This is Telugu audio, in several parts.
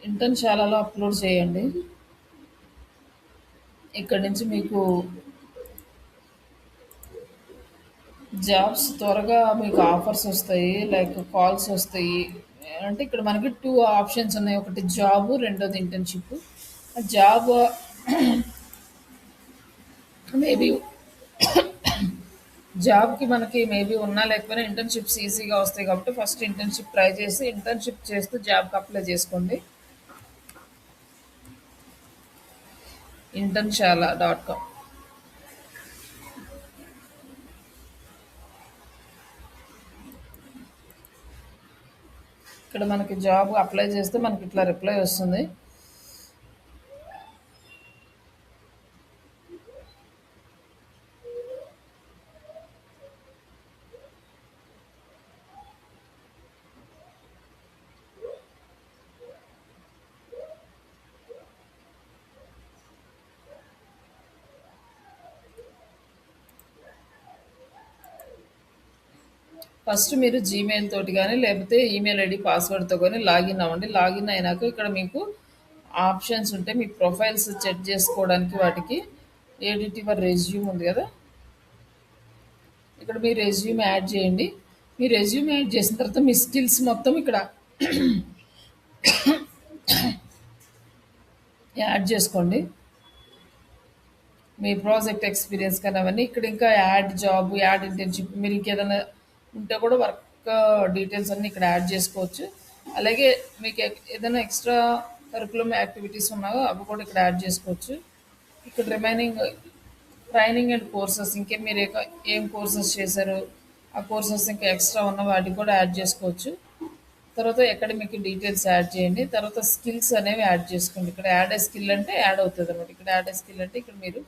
ఇంటర్న్‌షాలలో అప్‌లోడ్ చేయండి. ఇక్కడి నుంచి మీకు జాబ్స్ త్వరగా మీకు ఆఫర్స్ వస్తాయి. లైక్ కాల్స్ వస్తాయి. అంటే ఇక్కడ మనకి 2 ఆప్షన్స్ ఉన్నాయి. ఒకటి జాబు, రెండోది ఇంటర్న్‌షిప్. జాబ్ మేబీ జాబ్‌కి మనకి మేబీ ఉన్నా లేకపోయినా ఇంటర్న్‌షిప్స్ ఈజీగా వస్తాయి కాబట్టి ఫస్ట్ ఇంటర్న్‌షిప్ ట్రై చేసి ఇంటర్న్‌షిప్ చేస్తూ జాబ్‌కి అప్లై చేసుకోండి. ఇంటర్న్‌షాల.com. ఇక్కడ మనకి జాబ్ అప్లై చేస్తే మనకి ఇట్లా రిప్లై వస్తుంది. ఫస్ట్ మీరు జీమెయిల్ తోటి కానీ లేకపోతే ఈమెయిల్ ఐడి పాస్వర్డ్తో కానీ లాగిన్ అవ్వండి. లాగిన్ అయినాక ఇక్కడ మీకు ఆప్షన్స్ ఉంటాయి. మీ ప్రొఫైల్స్ చెక్ చేసుకోవడానికి వాటికి ఎడిట్ యువర్ రెజ్యూమ్ ఉంది కదా, ఇక్కడ మీ రెజ్యూమ్ యాడ్ చేయండి. మీ రెజ్యూమ్ యాడ్ చేసిన తర్వాత మీ స్కిల్స్ మొత్తం ఇక్కడ యాడ్ చేసుకోండి. మీ ప్రాజెక్ట్ ఎక్స్పీరియన్స్ కానీ అవన్నీ ఇక్కడ ఇంకా యాడ్ జాబ్, యాడ్ ఇంటర్న్షిప్, మీరు ఇంకేదైనా ఉంటే కూడా వర్క్ డీటెయిల్స్ అన్నీ ఇక్కడ యాడ్ చేసుకోవచ్చు. అలాగే మీకు ఏదైనా ఎక్స్ట్రా కరికులం యాక్టివిటీస్ ఉన్నాయో అవి కూడా ఇక్కడ యాడ్ చేసుకోవచ్చు. ఇక్కడ రిమైనింగ్ ట్రైనింగ్ అండ్ కోర్సెస్ ఇంకేం మీరు ఏం కోర్సెస్ చేశారు, ఆ కోర్సెస్ ఇంకా ఎక్స్ట్రా ఉన్న వాటికి కూడా యాడ్ చేసుకోవచ్చు. తర్వాత అకాడమిక్ డీటెయిల్స్ యాడ్ చేయండి. తర్వాత స్కిల్స్ అనేవి యాడ్ చేసుకోండి. ఇక్కడ యాడ్ ఏ స్కిల్ అంటే యాడ్ అవుతుంది అనమాట. ఇక్కడ యాడ్ ఏ స్కిల్ అంటే ఇక్కడ మీరు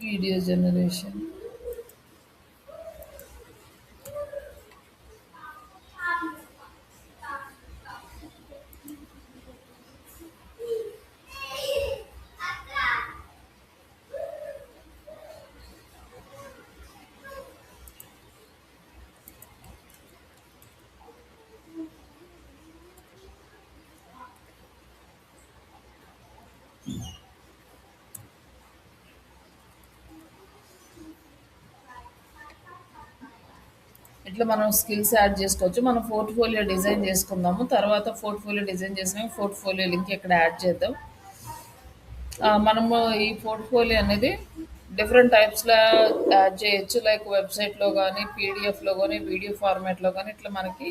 వీడియో జనరేషన్, ఇట్లా మనం స్కిల్స్ యాడ్ చేసుకోవచ్చు. మనం పోర్ట్ఫోలియో డిజైన్ చేసుకుందాము. తర్వాత పోర్ట్ఫోలియో డిజైన్ చేసినాక పోర్ట్ఫోలియో లింక్ ఇక్కడ యాడ్ చేద్దాం. మనము ఈ పోర్ట్ఫోలియో అనేది డిఫరెంట్ టైప్స్లో యాడ్ చేయొచ్చు. లైక్ వెబ్సైట్లో కానీ, పీడిఎఫ్లో కానీ, వీడియో ఫార్మాట్లో కానీ, ఇట్లా మనకి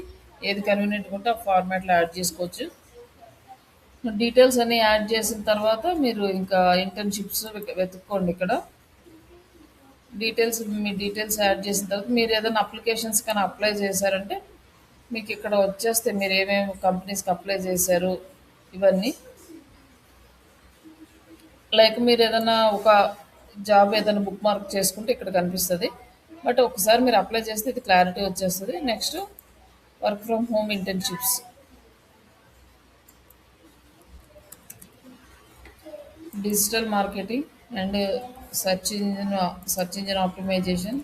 ఏది కన్వీనియంట్గా ఉంటే ఆ ఫార్మాట్లో యాడ్ చేసుకోవచ్చు. డీటెయిల్స్ అన్ని యాడ్ చేసిన తర్వాత మీరు ఇంకా ఇంటర్న్షిప్స్ వెతుక్కోండి. ఇక్కడ మీ డీటెయిల్స్ యాడ్ చేసిన తర్వాత మీరు ఏదైనా అప్లికేషన్స్ కానీ అప్లై చేశారంటే మీకు ఇక్కడ వచ్చేస్తే మీరు ఏమేమి కంపెనీస్కి అప్లై చేశారు ఇవన్నీ. లైక్ మీరు ఏదైనా ఒక జాబ్ ఏదైనా బుక్ మార్క్ చేసుకుంటే ఇక్కడ కనిపిస్తుంది. బట్ ఒకసారి మీరు అప్లై చేస్తే ఇది క్లారిటీ వచ్చేస్తుంది. Next work from home internships, digital marketing and search engine search engine optimisation,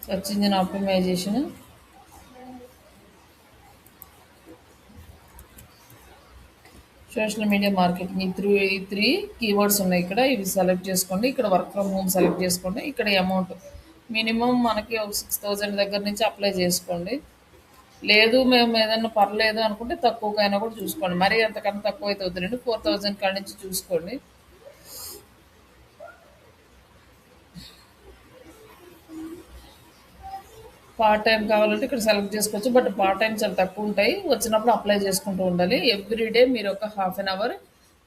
search engine optimisation, social media marketing. ఈ త్రీ కీవర్డ్స్ ఉన్నాయి ఇక్కడ. ఇవి సెలెక్ట్ చేసుకోండి. ఇక్కడ వర్క్ ఫ్రమ్ హోమ్ సెలెక్ట్ చేసుకోండి. ఇక్కడ అమౌంట్ మినిమం మనకి ఒక 6,000 దగ్గర నుంచి అప్లై చేసుకోండి. లేదు మేము ఏదైనా పర్లేదు అనుకుంటే తక్కువకైనా కూడా చూసుకోండి. మరీ అంతకన్నా తక్కువ అయితే వద్దులేండి. 4,000 కాడి నుంచి చూసుకోండి. పార్ట్ టైం కావాలంటే ఇక్కడ సెలెక్ట్ చేసుకోవచ్చు. బట్ పార్ట్ టైం చాలా తక్కువ ఉంటాయి. వచ్చినప్పుడు అప్లై చేసుకుంటూ ఉండాలి. ఎవ్రీడే మీరు ఒక హాఫ్ అన్ అవర్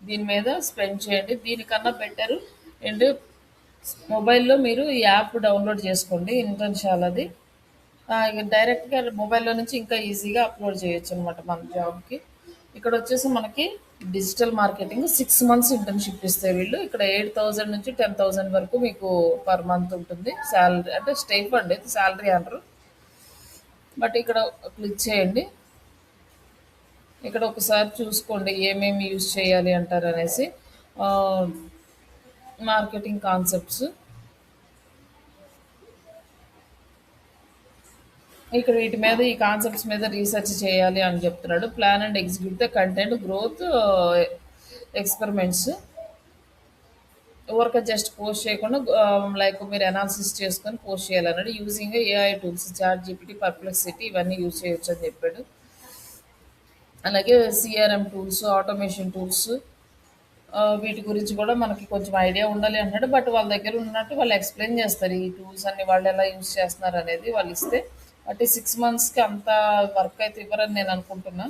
దీని మీద స్పెండ్ చేయండి. దీనికన్నా బెటర్ అండ్ మొబైల్లో మీరు ఈ యాప్ డౌన్లోడ్ చేసుకోండి ఇంటర్న్షాలది. ఇక డైరెక్ట్గా మొబైల్లో నుంచి ఇంకా ఈజీగా అప్లోడ్ చేయొచ్చు అనమాట మన జాబ్కి. ఇక్కడ వచ్చేసి మనకి డిజిటల్ మార్కెటింగ్ 6 మంత్స్ ఇంటర్న్షిప్ ఇస్తే వీళ్ళు ఇక్కడ 8,000 నుంచి 10,000 వరకు మీకు పర్ మంత్ ఉంటుంది శాలరీ. అంటే స్టైఫండ్ అండి, శాలరీ అంటారు. బట్ ఇక్కడ క్లిక్ చేయండి. ఇక్కడ ఒకసారి చూసుకోండి ఏమేమి యూజ్ చేయాలి అంటారనేసి. Marketing concepts. ఇక్కడ వీటి మీద ఈ కాన్సెప్ట్స్ మీద రీసెర్చ్ చేయాలి అని చెప్తున్నాడు. Plan and execute the content growth experiments. ఊరక జస్ట్ పోస్ట్ చేయకుండా లైక్ మీరు అనాలిసిస్ చేసుకొని పోస్ట్ చేయాలన్నాడు. Using AI tools, chat GPT, perplexity ఇవన్నీ యూజ్ చేయొచ్చు అని చెప్పాడు. అలాగే సిఆర్ఎం టూల్స్, ఆటోమేషన్ టూల్స్, వీటి గురించి కూడా మనకి కొంచెం ఐడియా ఉండాలి అన్నాడు. బట్ వాళ్ళ దగ్గర ఉన్నట్టు వాళ్ళు ఎక్స్ప్లెయిన్ చేస్తారు ఈ టూల్స్ అన్ని వాళ్ళు ఎలా యూజ్ చేస్తున్నారు అనేది వాళ్ళు ఇస్తే. బట్ ఈ 6 మంత్స్కి అంత వర్క్ అయితే ఇవ్వరని నేను అనుకుంటున్నా.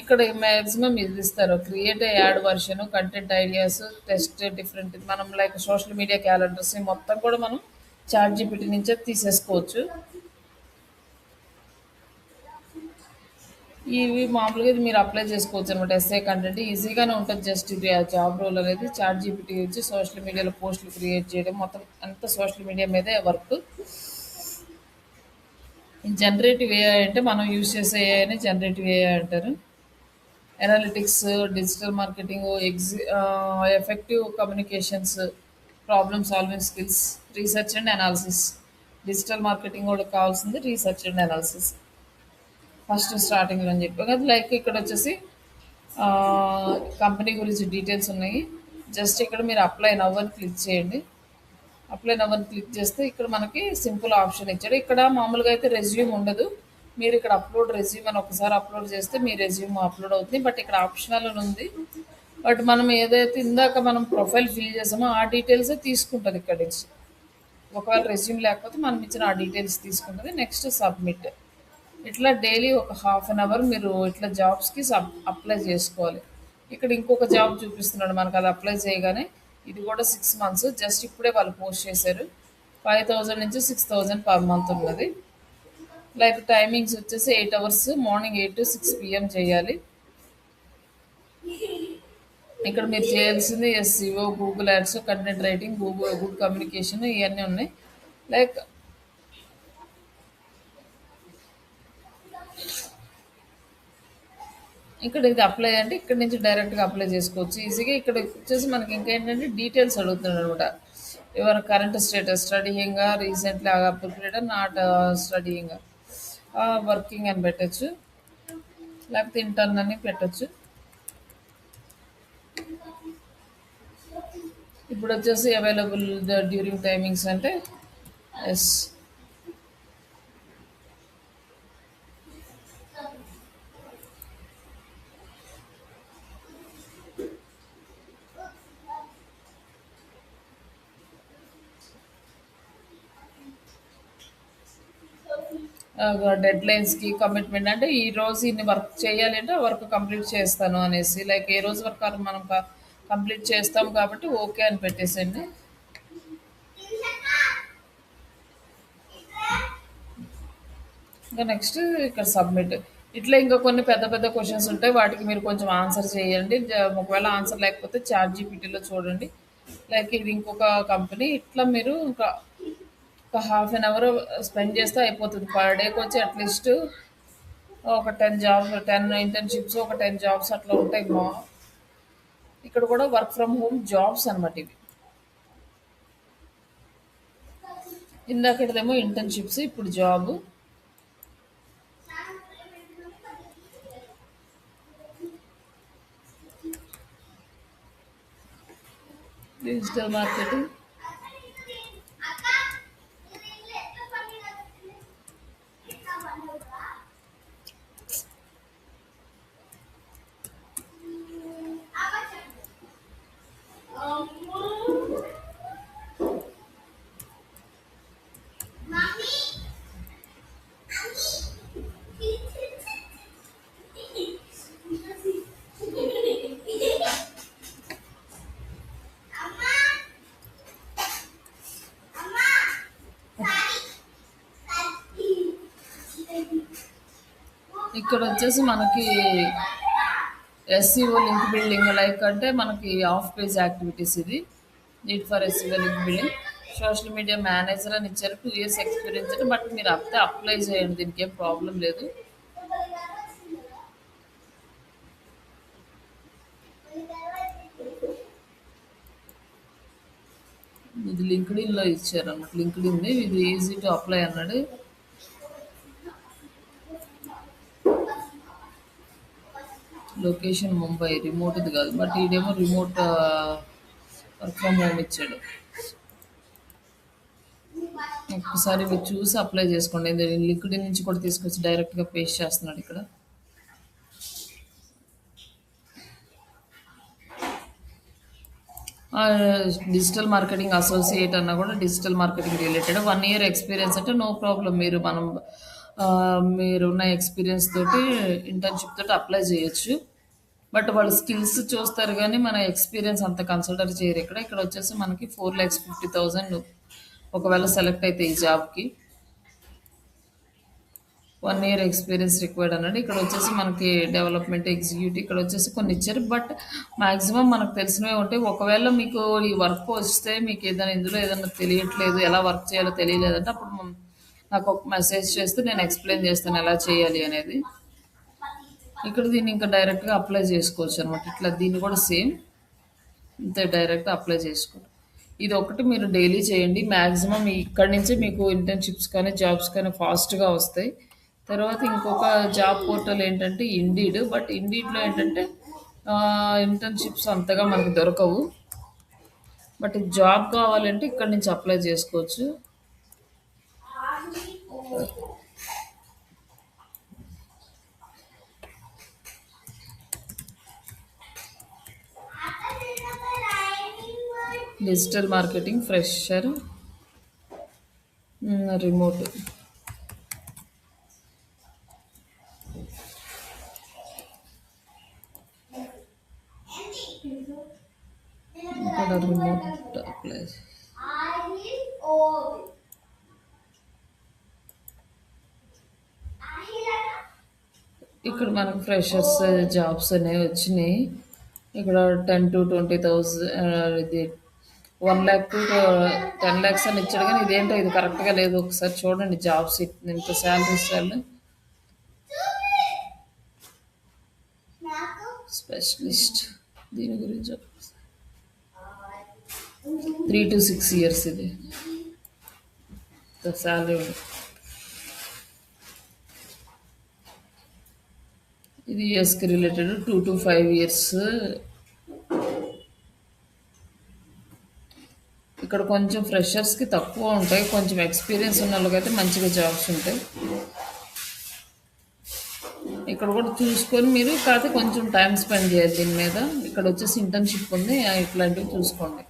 ఇక్కడ మ్యాక్సిమం ఇది ఇస్తారు. Create add version, content ideas, taste different మనం లైక్ సోషల్ మీడియా క్యాలెండర్స్ మొత్తం కూడా మనం చాట్ జీపీటీ నుంచే తీసేసుకోవచ్చు. ఇవి మామూలుగా ఇది మీరు అప్లై చేసుకోవచ్చు అనమాట. ఎస్ఏ కంటెంట్ ఈజీగానే ఉంటుంది. జస్ట్ ఇది ఆ జాబ్ రోల్ అనేది చాట్ జీపీటీ వచ్చి సోషల్ మీడియాలో పోస్టులు క్రియేట్ చేయడం మొత్తం అంతా సోషల్ మీడియా మీదే వర్క్. జనరేటివ్ ఏఐ అంటే మనం యూజ్ చేసే ఏఐని జనరేటివ్ ఏఐ అంటారు. Analytics, digital marketing, effective communications, problem solving skills, research and analysis. Digital marketing కూడా కావాల్సింది రీసెర్చ్ అండ్ అనాలిసిస్ ఫస్ట్ స్టార్టింగ్లో అని చెప్పి కదా. లైక్ ఇక్కడ వచ్చేసి కంపెనీ గురించి డీటెయిల్స్ ఉన్నాయి. జస్ట్ ఇక్కడ మీరు అప్లై నవ్ అని క్లిక్ చేయండి. అప్లై నవ్ అని క్లిక్ చేస్తే ఇక్కడ మనకి సింపుల్ ఆప్షన్ ఇచ్చాడు. ఇక్కడ మామూలుగా అయితే రెజ్యూమ్ ఉండదు. మీరు ఇక్కడ అప్లోడ్ రెజ్యూమ్ అని ఒకసారి అప్లోడ్ చేస్తే మీ రెజ్యూమ్ అప్లోడ్ అవుతుంది. బట్ ఇక్కడ ఆప్షనల్ అని ఉంది. బట్ మనం ఏదైతే ఇందాక మనం ప్రొఫైల్ ఫిల్ చేసామో ఆ డీటెయిల్సే తీసుకుంటుంది ఇక్కడ నుంచి. ఒకవేళ రెజ్యూమ్ లేకపోతే మనం ఇచ్చిన ఆ డీటెయిల్స్ తీసుకుంటుంది. Next submit. ఇట్లా డైలీ ఒక హాఫ్ అన్ అవర్ మీరు ఇట్లా జాబ్స్కి అప్లై చేసుకోవాలి. ఇక్కడ ఇంకొక జాబ్ చూపిస్తున్నాడు మనకు. అది అప్లై చేయగానే ఇది కూడా 6 మంత్స్. జస్ట్ ఇప్పుడే వాళ్ళు పోస్ట్ చేశారు. 5000 నుంచి 6000 పర్ మంత్ ఉన్నది. లైక్ టైమింగ్స్ వచ్చేసి 8 అవర్స్, మార్నింగ్ 8 to 6 PM చేయాలి. ఇక్కడ మీరు చేయాల్సింది SCO, Google ads, content writing, good communication ఇవన్నీ ఉన్నాయి. లైక్ ఇక్కడ ఇది అప్లై అంటే ఇక్కడ నుంచి డైరెక్ట్గా అప్లై చేసుకోవచ్చు ఈజీగా. ఇక్కడ వచ్చేసి మనకి ఇంకా ఏంటంటే డీటెయిల్స్ అడుగుతున్నాడు అనమాట. ఎవరు current status, studying, recently prepared, not studying, working అని పెట్టచ్చు, లేకపోతే ఇంటర్న్ అని పెట్టచ్చు. ఇప్పుడు వచ్చేసి అవైలబుల్ డ్యూరింగ్ టైమింగ్స్ అంటే ఎస్. డెడ్ లైన్స్కి కమిట్మెంట్ అంటే ఈ రోజు ఇన్ని వర్క్ చేయాలి అంటే వర్క్ కంప్లీట్ చేస్తాను అనేసి. లైక్ ఏ రోజు వరకు మనం కంప్లీట్ చేస్తాం కాబట్టి ఓకే అని పెట్టేసండి. ఇంకా నెక్స్ట్ ఇక్కడ సబ్మిట్. ఇట్లా ఇంకా కొన్ని పెద్ద పెద్ద క్వశ్చన్స్ ఉంటాయి. వాటికి మీరు కొంచెం ఆన్సర్ చేయండి. ఒకవేళ ఆన్సర్ లేకపోతే చాట్ జీపీటీలో చూడండి. లైక్ ఇది ఇంకొక కంపెనీ. ఇట్లా మీరు ఒక హాఫ్ అన్ అవర్ స్పెండ్ చేస్తే అయిపోతుంది. పర్ డేకి వచ్చి అట్లీస్ట్ ఒక 10 జాబ్స్, 10 ఇంటర్న్షిప్స్, ఒక 10 జాబ్స్ అట్లా ఉంటాయి. ఇక్కడ కూడా వర్క్ ఫ్రమ్ హోమ్ జాబ్స్ అనమాట ఇవి. ఇందాకదేమో ఇంటర్న్షిప్స్, ఇప్పుడు జాబ్. Digital marketing. ఇక్కడ వచ్చేసి మనకి ఎస్సీఓ లింక్ బిల్డింగ్. లైక్ అంటే మనకి ఆఫ్ పేజ్ యాక్టివిటీస్. ఇది need for SCO link building. Social media manager అని ఇచ్చారు. 2 years ఎక్స్పీరియన్స్. బట్ మీరు అప్లై చేయండి, దీనికి ఏం ప్రాబ్లం లేదు. ఇది లింక్డ్ఇన్‌లో ఇచ్చారన్నమాట. లింక్డ్ఇన్‌ది ఇది ఈజీ టు అప్లై అన్నాడు. లొకేషన్ ముంబై రిమోట్‌ది కాదు. బట్ ఈడేమో రిమోట్ వర్క్ ఫ్రమ్ హోమ్ ఇచ్చాడు. ఒక్కసారి మీరు చూసి అప్లై చేసుకోండి. ఇది లింక్డ్ఇన్ నుంచి కూడా తీసుకొచ్చి డైరెక్ట్‌గా పేస్ట్ చేస్తున్నాడు ఇక్కడ. డిజిటల్ మార్కెటింగ్ అసోసియేట్ అన్నా కూడా digital marketing related 1 year experience అంటే నో ప్రాబ్లం. మీరున్న ఎక్స్పీరియన్స్ తోటి ఇంటర్న్‌షిప్ తోటి అప్లై చేయొచ్చు. బట్ వాళ్ళు స్కిల్స్ చూస్తారు గానీ, మన ఎక్స్‌పీరియన్స్ అంత కన్సిడర్ చేయరు ఇక్కడ. ఇక్కడొచ్చేసి మనకి 4,50,000 ఒకవేళ సెలెక్ట్ అయితే ఈ జాబ్‌కి. 1 ఇయర్ ఎక్స్పీరియన్స్ రిక్వైర్డ్ అన్నాడు. ఇక్కడ వచ్చేసి మనకి డెవలప్మెంట్ ఎగ్జిక్యూటివ్ ఇక్కడ వచ్చేసి కొన్ని ఇచ్చారు. బట్ మాక్సిమం మనకు తెలిసినవే ఉంటాయి. ఒకవేళ మీకు ఈ వర్క్ వస్తే మీకు ఏదైనా ఇందులో ఏదైనా తెలియట్లేదు, ఎలా వర్క్ చేయాలో తెలియలేదంటే అప్పుడు నాకు ఒక మెసేజ్ చేస్తే నేను ఎక్స్ప్లెయిన్ చేస్తాను ఎలా చేయాలి అనేది. ఇక్కడ దీన్ని ఇంకా డైరెక్ట్గా అప్లై చేసుకోవచ్చు అనమాట. ఇట్లా దీన్ని కూడా సేమ్ ఇంతే డైరెక్ట్ అప్లై చేసుకోండి. ఇది ఒకటి మీరు డైలీ చేయండి. మ్యాక్సిమం ఇక్కడి నుంచి మీకు ఇంటర్న్షిప్స్ కానీ జాబ్స్ కానీ ఫాస్ట్గా వస్తాయి. తర్వాత ఇంకొక జాబ్ పోర్టల్ ఏంటంటే ఇండీడ్. బట్ ఇండీడ్లో ఏంటంటే ఇంటర్న్షిప్స్ అంతగా మనకు దొరకవు. బట్ జాబ్ కావాలంటే ఇక్కడి నుంచి అప్లై చేసుకోవచ్చు. Digital marketing fresher remote. ఇక్కడ రిమోట్ అప్లై. ఇక్కడ మనకు ఫ్రెషర్స్ జాబ్స్ అనేవి వచ్చినాయి. ఇక్కడ 10 to 20,000 ఇది 1 lakh to 10 lakhs అని ఇచ్చాడు. కానీ ఇదేంటో ఇది కరెక్ట్గా లేదు. ఒకసారి చూడండి జాబ్స్ ఇంత శాలరీ ఇస్తారు. స్పెషలిస్ట్ దీని గురించి 3 to 6 years ఇది శాలరీ. ఇది యూఎస్కి రిలేటెడ్ 2 to 5 years. ఇక్కడ కొంచెం ఫ్రెషర్స్కి తక్కువ ఉంటాయి, కొంచెం ఎక్స్పీరియన్స్ ఉన్న వాళ్ళకైతే మంచిగా జాబ్స్ ఉంటాయి. ఇక్కడ కూడా చూసుకొని మీరు కాకపోతే కొంచెం టైం స్పెండ్ చేయాలి దీని మీద. ఇక్కడ వచ్చేసి ఇంటర్న్షిప్ ఉంది, ఇట్లాంటివి చూసుకోండి.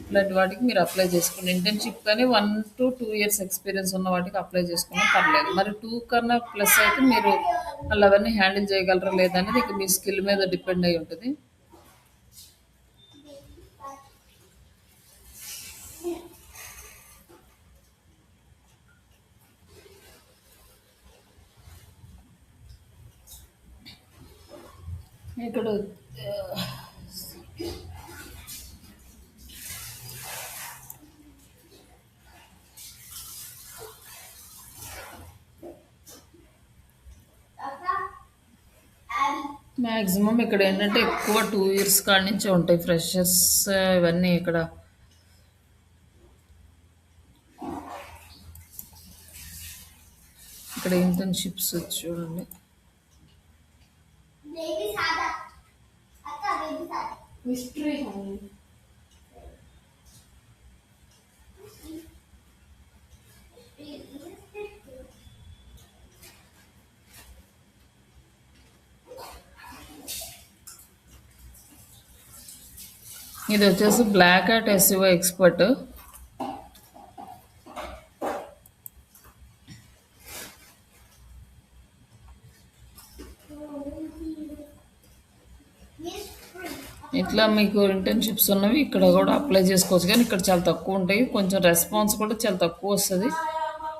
ఇట్లాంటి వాటికి మీరు అప్లై చేసుకోండి. ఇంటర్న్షిప్ కానీ 1 to 2 years ఎక్స్పీరియన్స్ ఉన్న వాటికి అప్లై చేసుకున్నా పర్లేదు. మరి 2 కన్నా ప్లస్ అయితే మీరు మళ్ళీ అవన్నీ హ్యాండిల్ చేయగలరా లేదా అనేది ఇక మీ స్కిల్ మీద డిపెండ్ అయి ఉంటుంది. ఇక్కడ మ్యాక్సిమం ఇక్కడ ఏంటంటే ఎక్కువ 2 years కాడి నుంచే ఉంటాయి ఫ్రెషర్స్ ఇవన్నీ. ఇక్కడ ఇంటర్న్షిప్స్ చూడండి. ఇది వచ్చేసి బ్లాక్ హ్యాట్ ఎస్ఈఓ ఎక్స్పర్ట్. ఇట్లా మీకు ఇంటర్న్షిప్స్ ఉన్నవి ఇక్కడ కూడా అప్లై చేసుకోవచ్చు. కానీ ఇక్కడ చాలా తక్కువ ఉంటాయి, కొంచెం రెస్పాన్స్ కూడా చాలా తక్కువ వస్తుంది.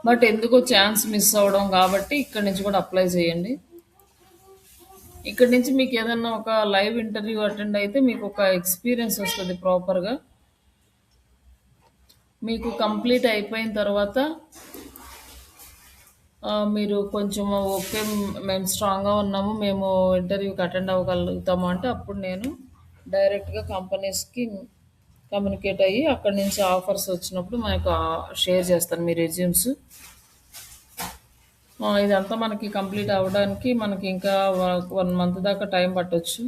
బట్ ఎందుకో ఛాన్స్ మిస్ అవ్వడం కాబట్టి ఇక్కడ నుంచి కూడా అప్లై చేయండి. ఇక్కడ నుంచి మీకు ఏదన్నా ఒక లైవ్ ఇంటర్వ్యూ అటెండ్ అయితే మీకు ఒక ఎక్స్పీరియన్స్ వస్తుంది ప్రాపర్గా. మీకు కంప్లీట్ అయిపోయిన తర్వాత మీరు కొంచెం ఓకే మేము స్ట్రాంగ్గా ఉన్నాము, మేము ఇంటర్వ్యూకి అటెండ్ అవ్వగలుగుతాము అంటే అప్పుడు నేను డైరెక్ట్గా కంపెనీస్కి కమ్యూనికేట్ అయ్యి అక్కడి నుంచి ఆఫర్స్ వచ్చినప్పుడు మనకు షేర్ చేస్తాను మీ రెజ్యూమ్స్. ఇదంతా మనకి కంప్లీట్ అవ్వడానికి మనకి ఇంకా 1 మంత్ దాకా టైం పట్టొచ్చు.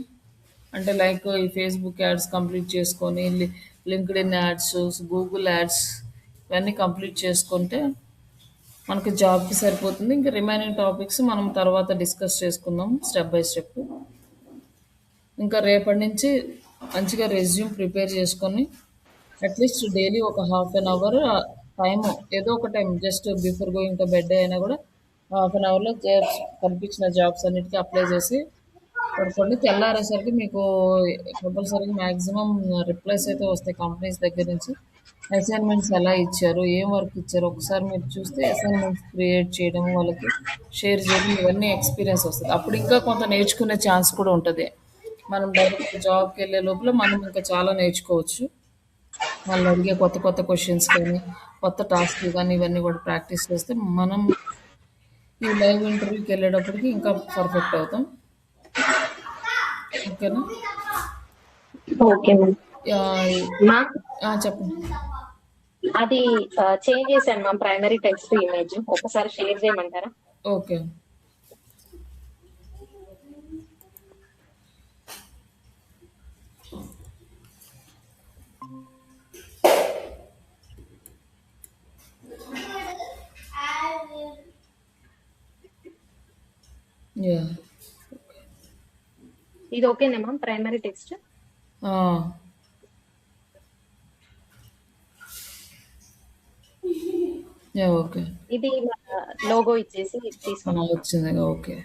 అంటే లైక్ ఈ ఫేస్బుక్ యాడ్స్ కంప్లీట్ చేసుకొని, లింక్డ్ఇన్ యాడ్స్, గూగుల్ యాడ్స్ ఇవన్నీ కంప్లీట్ చేసుకుంటే మనకి జాబ్కి సరిపోతుంది. ఇంకా రిమైనింగ్ టాపిక్స్ మనం తర్వాత డిస్కస్ చేసుకుందాం స్టెప్ బై స్టెప్. ఇంకా రేపటి నుంచి మంచిగా రెజ్యూమ్ ప్రిపేర్ చేసుకొని అట్లీస్ట్ డైలీ ఒక హాఫ్ అన్ అవర్ టైం, ఏదో ఒక time just before going to bed అయినా కూడా హాఫ్ అన్ అవర్లో కనిపించిన జాబ్స్ అన్నిటికీ అప్లై చేసి పడుకోండి. తెల్లారేసరికి మీకు కంపల్సరీగా మ్యాక్సిమం రిప్లైస్ అయితే వస్తాయి కంపెనీస్ దగ్గర నుంచి. అసైన్మెంట్స్ ఎలా ఇచ్చారు, ఏం వర్క్ ఇచ్చారు ఒకసారి మీరు చూస్తే అసైన్మెంట్స్ క్రియేట్ చేయడం, వాళ్ళకి షేర్ చేయడం, ఇవన్నీ ఎక్స్పీరియన్స్ వస్తుంది. అప్పుడు ఇంకా కొంత నేర్చుకునే ఛాన్స్ కూడా ఉంటుంది. మనం డైరెక్ట్ జాబ్కి వెళ్ళే లోపల మనం ఇంకా చాలా నేర్చుకోవచ్చు. వాళ్ళు అడిగే కొత్త కొత్త క్వశ్చన్స్ కానీ, కొత్త టాస్క్లు కానీ ఇవన్నీ కూడా ప్రాక్టీస్ చేస్తే మనం ఈ లైవ్ ఇంటర్వ్యూకి వెళ్ళేటప్పటికి ఇంకా పర్ఫెక్ట్ అవుతాం. ఓకేనా? Okay ma'am. మ్యామ్ చెప్పండి. అది చేంజ్ చేశాను మ్యామ్, ప్రైమరీ టెక్స్ట్ ఇమేజ్ ఒకసారి షేర్ చేయమంటారా? ఓకే. యా. ఇది ఓకేనా ma'am primary text? Yeah okay. ఇది లోగో ఇచ్చేసి తీసుకున్నాం. వచ్చింది. ఓకే.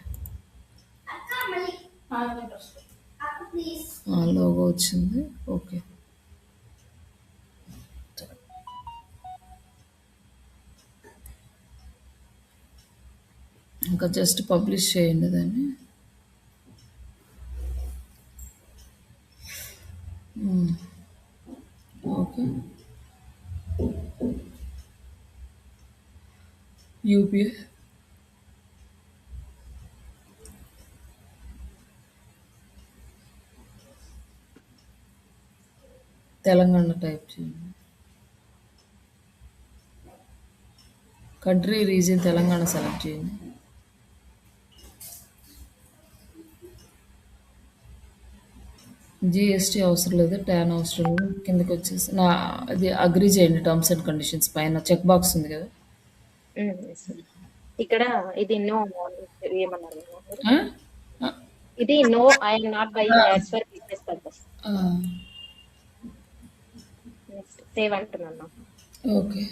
లోగో వచ్చింది. ఓకే. ఇంకా జస్ట్ పబ్లిష్ చేయండి దాన్ని. ఓకే. యూపీఐ తెలంగాణ టైప్ చేయండి. కంట్రీ రీజియన్ తెలంగాణ సెలెక్ట్ చేయండి. జిఎస్టీ అవసరం లేదు, ట్యాన్ అవసరం లేదు. కిందకి వచ్చేసి అది అగ్రీ చేయండి టర్మ్స్ అండ్ కండిషన్స్ పైన చెక్ బాక్స్ ఉంది కదా. ఇక్కడ ఇది నో ఏమన్నారు? ఇది no, I'm not buying ads for business purpose. Save అంటున్నాను. ఓకే.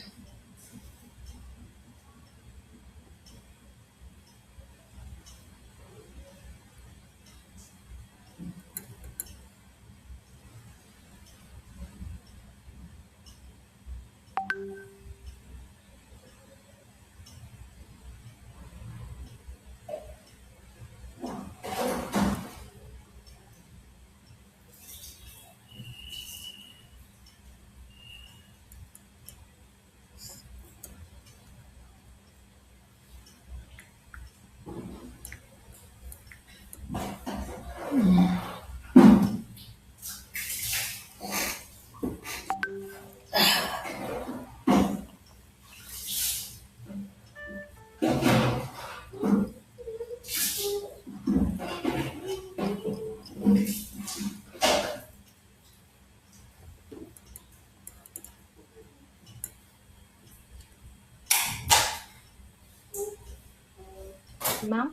మ్యామ్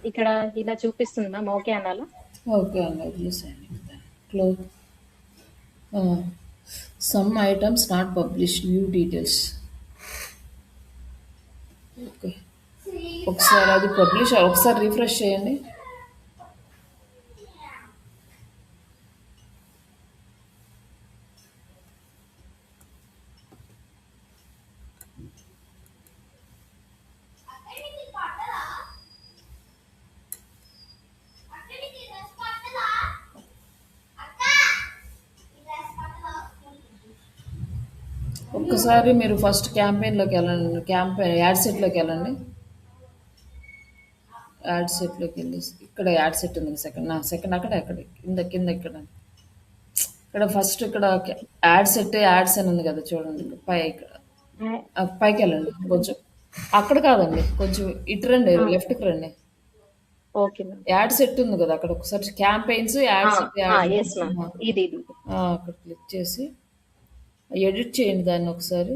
ఇక్కడ ఇలా చూపిస్తుంది మ్యామ్, ఓకే అనాలా? ఓకే అన్న close. Some items not publish, view details. Okay. ఒకసారి అది పబ్లిష్ ఒకసారి రిఫ్రెష్ చేయండి. ఒక్కసారి మీరు ఫస్ట్ క్యాంపెయిన్లోకి వెళ్ళండి, యాడ్ సెట్లోకి వెళ్ళండి. యాడ్ సెట్లోకి వెళ్ళి ఇక్కడ యాడ్ సెట్ ఉంది సెకండ్ అక్కడ కింద ఇక్కడ ఇక్కడ ఫస్ట్ ఇక్కడ యాడ్ సెట్ యాడ్స్ అని ఉంది కదా చూడండి పై ఇక్కడ పైకి వెళ్ళండి కొంచెం. అక్కడ కాదండి, కొంచెం ఇటు రండి, లెఫ్ట్కి రండి. Okay ma'am. యాడ్ సెట్ ఉంది కదా అక్కడ ఒకసారి campaigns ad set yes ma'am. ఇది అక్కడ క్లిక్ చేసి ఎడిట్ చేయండి దాన్ని ఒకసారి.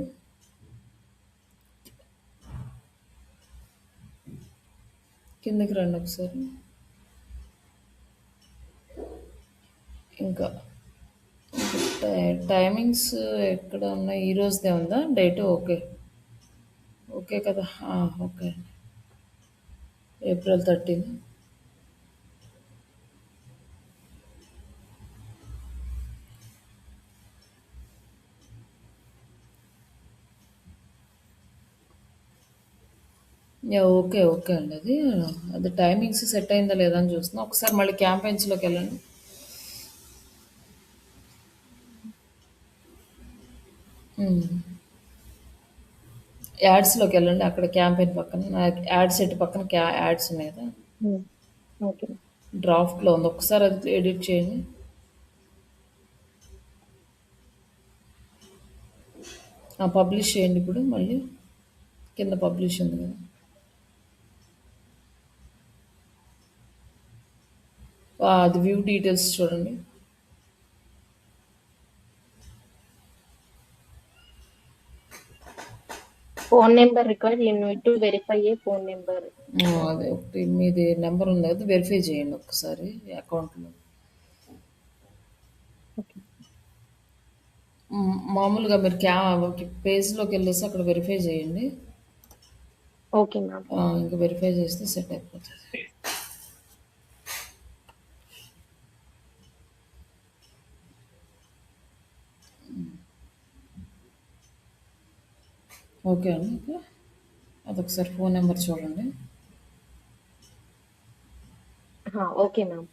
కిందకి రండి ఒకసారి. ఇంకా టైమింగ్స్ ఎక్కడ ఉన్నాయి? ఈ రోజుదే ఉందా డేట్? ఓకే ఓకే కదా, ఓకే. ఏప్రిల్ 13. ఓకే ఓకే అండి. అది టైమింగ్స్ సెట్ అయిందా లేదా అని చూస్తున్నా. ఒకసారి మళ్ళీ క్యాంపెయిన్స్లోకి వెళ్ళండి. యాడ్స్లోకి వెళ్ళండి. అక్కడ క్యాంపెయిన్ పక్కన యాడ్ సెట్ పక్కన యాడ్స్ ఉన్నాయి కదా, ఓకే. డ్రాఫ్ట్లో ఉంది. ఒకసారి అది ఎడిట్ చేయండి. పబ్లిష్ చేయండి. ఇప్పుడు మళ్ళీ కింద పబ్లిష్ ఉంది కదా, అది వ్యూ డీటెయిల్స్ చూడండి. Phone number record you need to verify A phone number. అదే ఒకటి మీది నెంబర్ ఉంది కదా, వెరిఫై చేయండి ఒకసారి అకౌంట్లో. మామూలుగా మీరు పేజ్లోకి వెళ్ళేసి అక్కడ వెరిఫై చేయండి. Okay ma'am. ఇంకా వెరిఫై చేస్తే సెట్ అయిపోతుంది. ఓకే అండి. ఇంకా అదొకసారి ఫోన్ నెంబర్ చూడండి. Okay ma'am.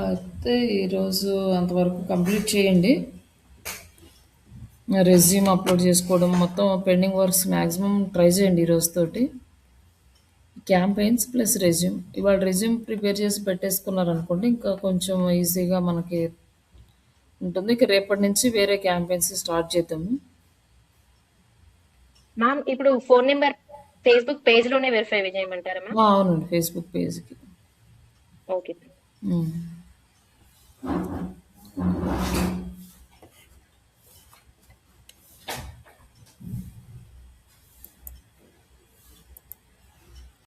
అయితే ఈరోజు అంతవరకు కంప్లీట్ చేయండి. రెజ్యూమ్ అప్లోడ్ చేసుకోవడం మొత్తం పెండింగ్ వర్క్స్ మ్యాక్సిమం ట్రై చేయండి ఈరోజుతోటి. క్యాంపెయిన్స్ ప్లస్ రెజ్యూమ్, ఇవాళ రెజ్యూమ్ ప్రిపేర్ చేసి పెట్టేసుకున్నారనుకోండి ఇంకా కొంచెం ఈజీగా మనకి ఉంటుంది. ఇక రేపటి నుంచి వేరే క్యాంపెయిన్స్ స్టార్ట్ చేద్దాము. మ్యామ్ ఇప్పుడు ఫోన్ నెంబర్ ఫేస్బుక్ పేజ్ లోనే వెరిఫై చేయమంటారా మ్యామ్? అవునండి, ఫేస్బుక్ పేజ్కి. ఓకే.